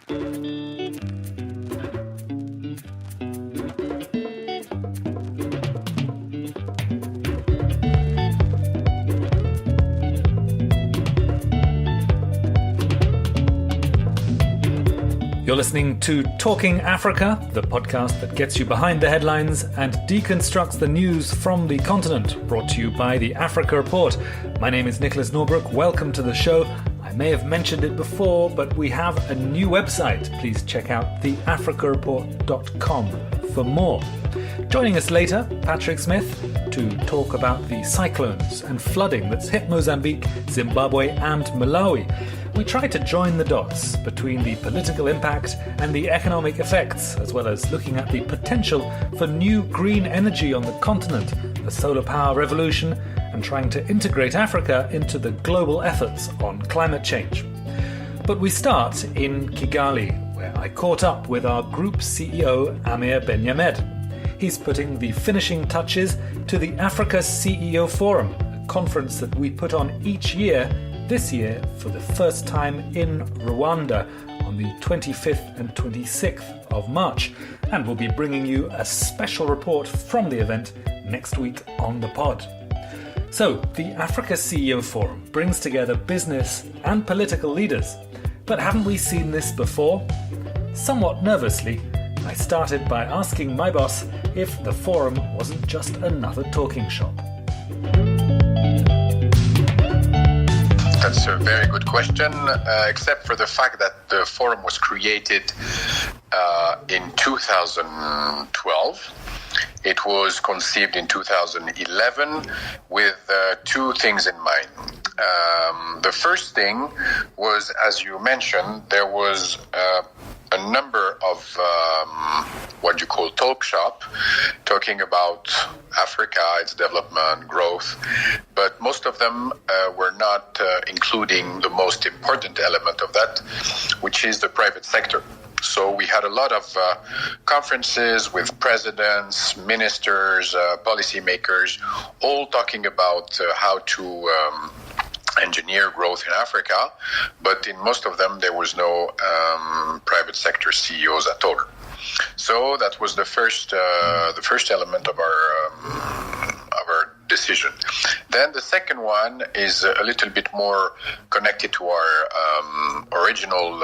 You're listening to Talking Africa, the podcast that gets you behind the headlines and deconstructs the news from the continent, brought to you by the Africa Report. My name is Nicholas Norbrook. Welcome to the show. I may have mentioned it before, but we have a new website. Please check out theafricareport.com for more. Joining us later, Patrick Smith, to talk about the cyclones and flooding that's hit Mozambique, Zimbabwe and Malawi. We try to join the dots between the political impact and the economic effects, as well as looking at the potential for new green energy on the continent, the solar power revolution, and trying to integrate Africa into the global efforts on climate change. But we start in Kigali, where I caught up with our group CEO, Amir Ben Yahmed. He's putting the finishing touches to the Africa CEO Forum, a conference that we put on each year, this year for the first time in Rwanda on the 25th and 26th of March. And we'll be bringing you a special report from the event next week on the pod. So, the Africa CEO Forum brings together business and political leaders. But haven't we seen this before? Somewhat nervously, I started by asking my boss if the forum wasn't just another talking shop. That's a very good question, except for the fact that the forum was created in 2012. It was conceived in 2011 with two things in mind. The first thing was, as you mentioned, there was a number of what you call talk shop, talking about Africa, its development, growth, but most of them were not including the most important element of that, which is the private sector. So we had a lot of conferences with presidents, ministers, policymakers, all talking about how to engineer growth in Africa, but in most of them there was no private sector CEOs at all. So that was the first element of our decision. Then the second one is a little bit more connected to our original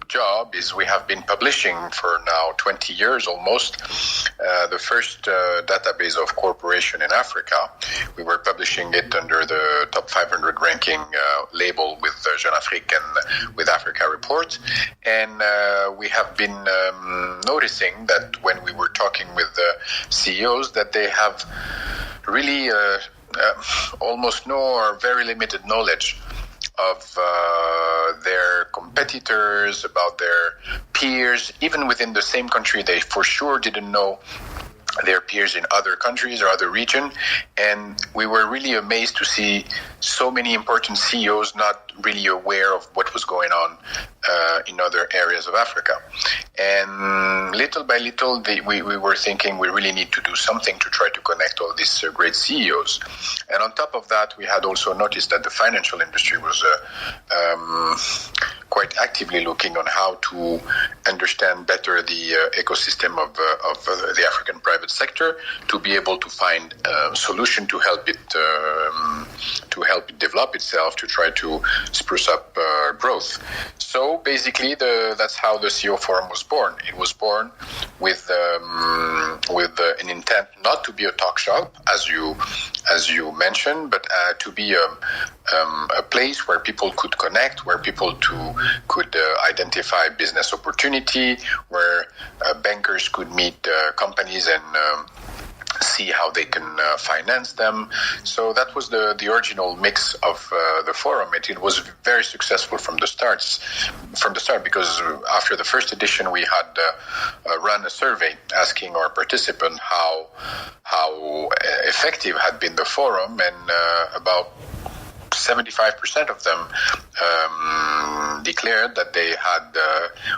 job. Is we have been publishing for now 20 years almost the first database of corporation in Africa. We were publishing it under the top 500 ranking label with Jeune Afrique and with Africa Report, and we have been noticing that when we were talking with the CEOs that they have really almost no or very limited knowledge of their competitors, about their peers. Even within the same country, they for sure didn't know their peers in other countries or other regions. And we were really amazed to see so many important CEOs not really aware of what was going on in other areas of Africa. And little by little, we were thinking we really need to do something to try to connect all these great CEOs. And on top of that, we had also noticed that the financial industry was quite actively looking on how to understand better the ecosystem of the African private sector, to be able to find a solution to help it develop itself, to try to spruce up growth. So basically, that's how the CEO Forum was born. It was born with an intent not to be a talk shop, as you mentioned, but to be a place where people could connect, where people could identify business opportunity, where bankers could meet companies and see how they can finance them. So that was the original mix of the forum. It was very successful from the start, because after the first edition we had run a survey asking our participants how effective had been the forum, and about 75% of them declared that they had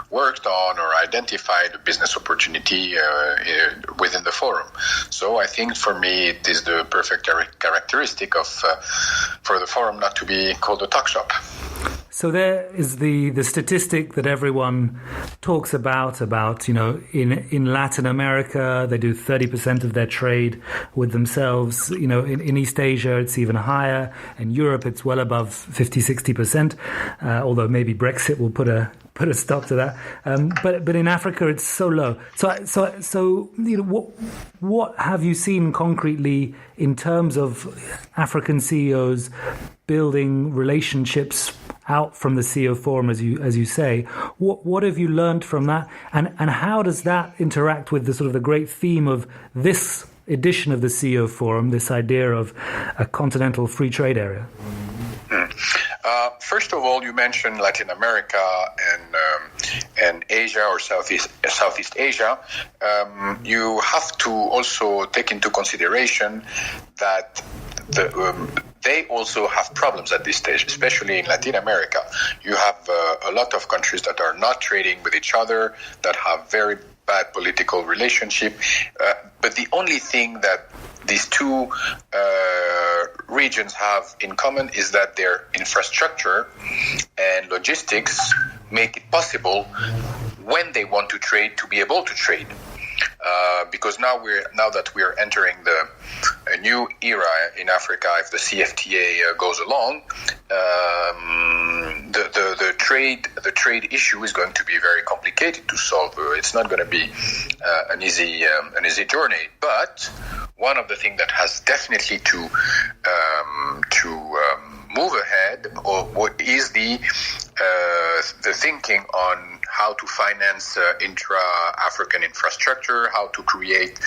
worked on or identified a business opportunity within the forum. So I think for me it is the perfect characteristic of for the forum not to be called a talk shop. So there is the statistic that everyone talks about, in Latin America, they do 30% of their trade with themselves. In East Asia, it's even higher. In Europe, it's well above 50, 60%, although maybe Brexit will put a stop to that. But in Africa, it's so low. So what have you seen concretely in terms of African CEOs building relationships out from the CEO Forum, as you say? What have you learned from that, and how does that interact with the sort of the great theme of this edition of the CEO Forum, this idea of a continental free trade area? First of all, you mentioned Latin America and Asia or Southeast Asia. You have to also take into consideration that they also have problems at this stage, especially in Latin America. You have a lot of countries that are not trading with each other, that have very bad political relationship. But the only thing that these two regions have in common is that their infrastructure and logistics make it possible when they want to trade to be able to trade. Because now that we're entering a new era in Africa, if the CFTA goes along, the trade issue is going to be very complicated to solve. It's not going to be an easy journey. But one of the things that has definitely to move ahead is the thinking on how to finance intra-African infrastructure, how to create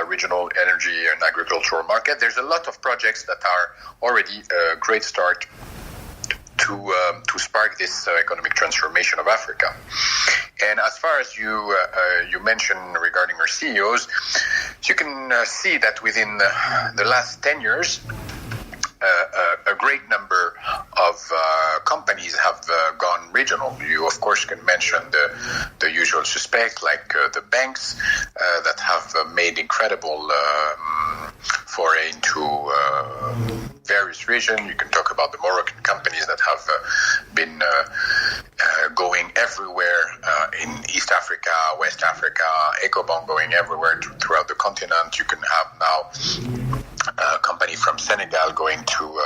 regional energy and agricultural market. There's a lot of projects that are already a great start to spark this economic transformation of Africa. And as far as you mentioned regarding our CEOs, you can see that within the last 10 years, a great number of companies have gone regional. You, of course, can mention the usual suspect, like the banks that have made incredible foray into various regions. You can talk about the Moroccan companies that have been going everywhere in East Africa, West Africa, Ecobank going everywhere throughout the continent. You can have now a company from Senegal going to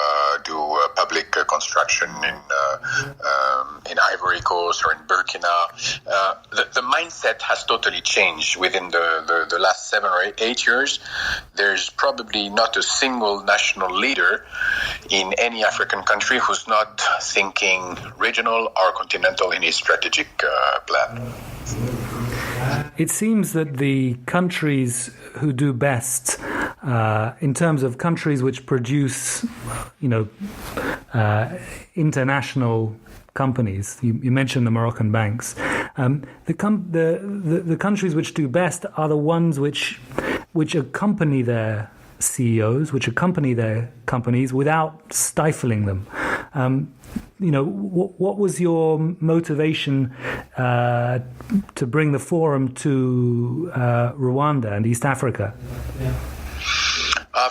do public construction in Ivory Coast or in Burkina. The mindset has totally changed within the last 7 or 8 years. There's probably not a single national leader in any African country who's not thinking regional or continental in his strategic plan. It seems that the countries who do best, in terms of countries which produce, international companies, you mentioned the Moroccan banks. The countries which do best are the ones which accompany their CEOs, which accompany their companies without stifling them. What was your motivation to bring the forum to Rwanda and East Africa?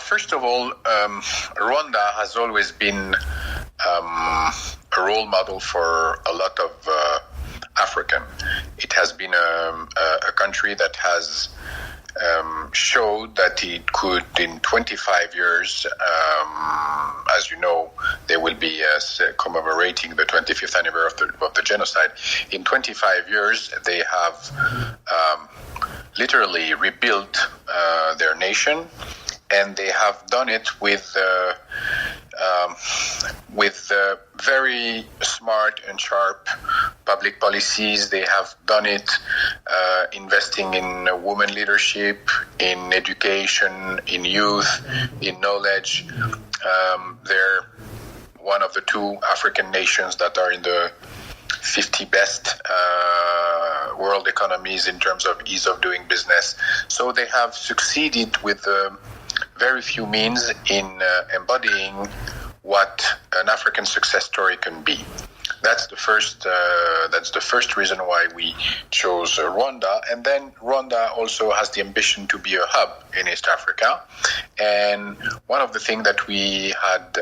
First of all, Rwanda has always been a role model for a lot of African. It has been a country that has showed that it could, in 25 years, as you know, they will be commemorating the 25th anniversary of the genocide. In 25 years, they have literally rebuilt their nation, and they have done it with very smart and sharp public policies. They have done it investing in women leadership, in education, in youth, in knowledge. They're one of the 2 African nations that are in the 50 best world economies in terms of ease of doing business. So they have succeeded with very few means in embodying what an African success story can be. That's the first reason why we chose Rwanda. And then Rwanda also has the ambition to be a hub in East Africa. And one of the things that we had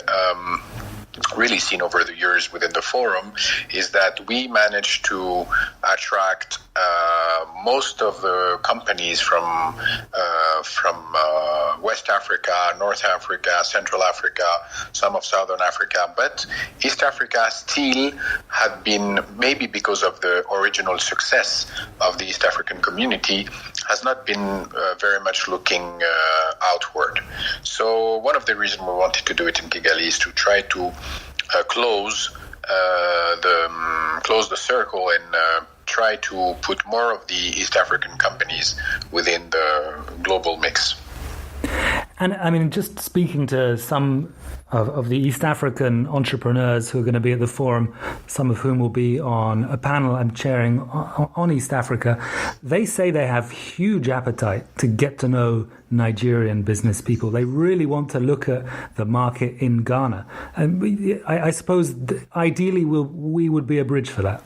really seen over the years within the forum is that we managed to attract most of the companies from West Africa, North Africa, Central Africa, some of Southern Africa, but East Africa still had been, maybe because of the original success of the East African community, has not been very much looking outward. So one of the reasons we wanted to do it in Kigali is to try to close the circle and try to put more of the East African companies within the global mix. And I mean, just speaking to some of the East African entrepreneurs who are going to be at the forum, some of whom will be on a panel I'm chairing on East Africa, they say they have huge appetite to get to know Nigerian business people. They really want to look at the market in Ghana. And I suppose ideally we would be a bridge for that.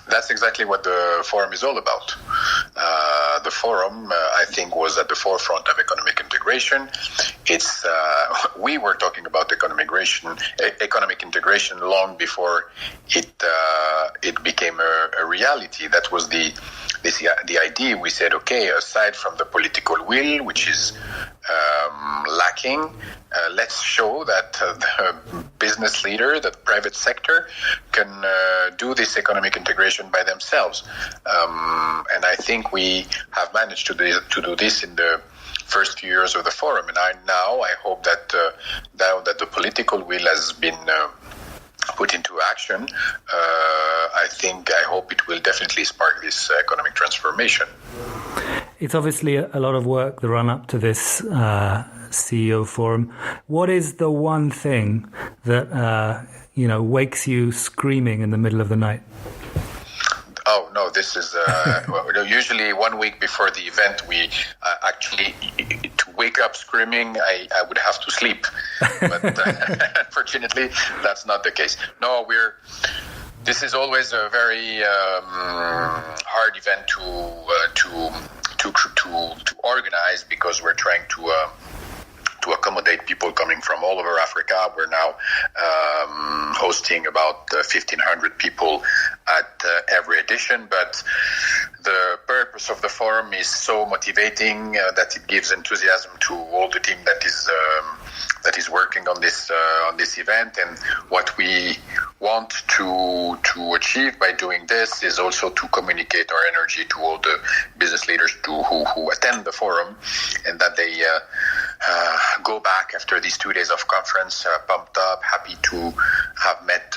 That's exactly what the forum is all about. The forum, I think, was at the forefront of economic integration. We were talking about economic integration long before it became a reality. That was the idea. We said, okay, aside from the political will, which is lacking, let's show that the business leader, the private sector, can do this economic integration by themselves. And I think we have managed to do this in the first few years of the forum. And I hope that now that the political will has been put into action, I hope it will definitely spark this economic transformation. It's obviously a lot of work, the run-up to this CEO forum. What is the one thing that wakes you screaming in the middle of the night? Oh, no, this is usually 1 week before the event, we actually, to wake up screaming, I would have to sleep. But unfortunately, that's not the case. No, this is always a very hard event to organize, because we're trying to accommodate people coming from all over Africa. We're now hosting about 1,500 people at every edition, but the purpose of the forum is so motivating that it gives enthusiasm to all the team that is working on this event. And what we want to achieve by doing this is also to communicate our energy to all the business leaders who attend the forum, and that they go back after these 2 days of conference pumped up, happy to have met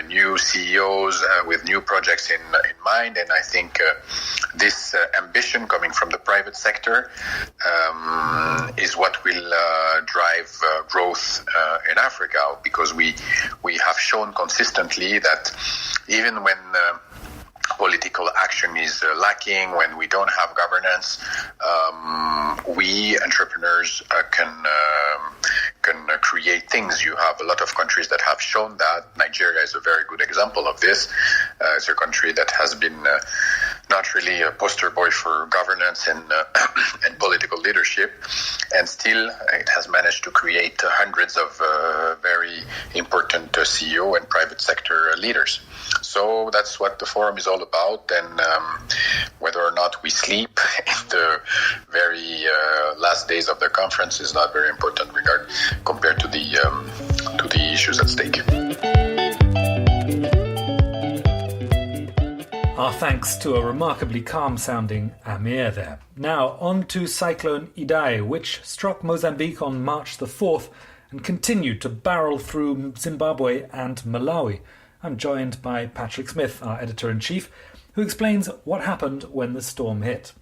new CEOs with new projects in mind. And I think this ambition coming from the private sector is what will drive growth in Africa, because we have shown consistently that even when political action is lacking, when we don't have governance, we entrepreneurs can create things. You have a lot of countries that have shown that. Nigeria is a very good example of this. It's a country that has been not really a poster boy for governance and political leadership, and still it has managed to create hundreds of very important CEO and private sector leaders. So that's what the forum is all about, and whether or not we sleep in the very last days of the conference is not very important compared to the issues at stake. Our thanks to a remarkably calm-sounding Amir there. Now on to Cyclone Idai, which struck Mozambique on March the 4th and continued to barrel through Zimbabwe and Malawi. I'm joined by Patrick Smith, our editor-in-chief, who explains what happened when the storm hit.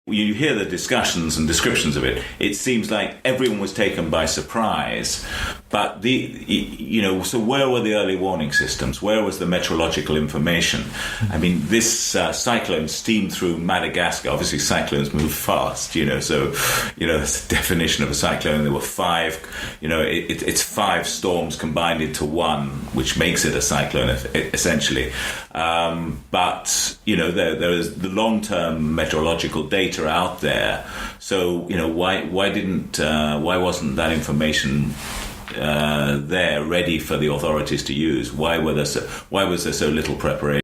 You hear the discussions and descriptions of it. It seems like everyone was taken by surprise. But so where were the early warning systems? Where was the meteorological information? I mean, this cyclone steamed through Madagascar. Obviously, cyclones move fast. That's the definition of a cyclone. There were five. It's five storms combined into one, which makes it a cyclone essentially. But there is the long-term meteorological data out there. So why wasn't that information there ready for the authorities to use? Why was there so little preparation?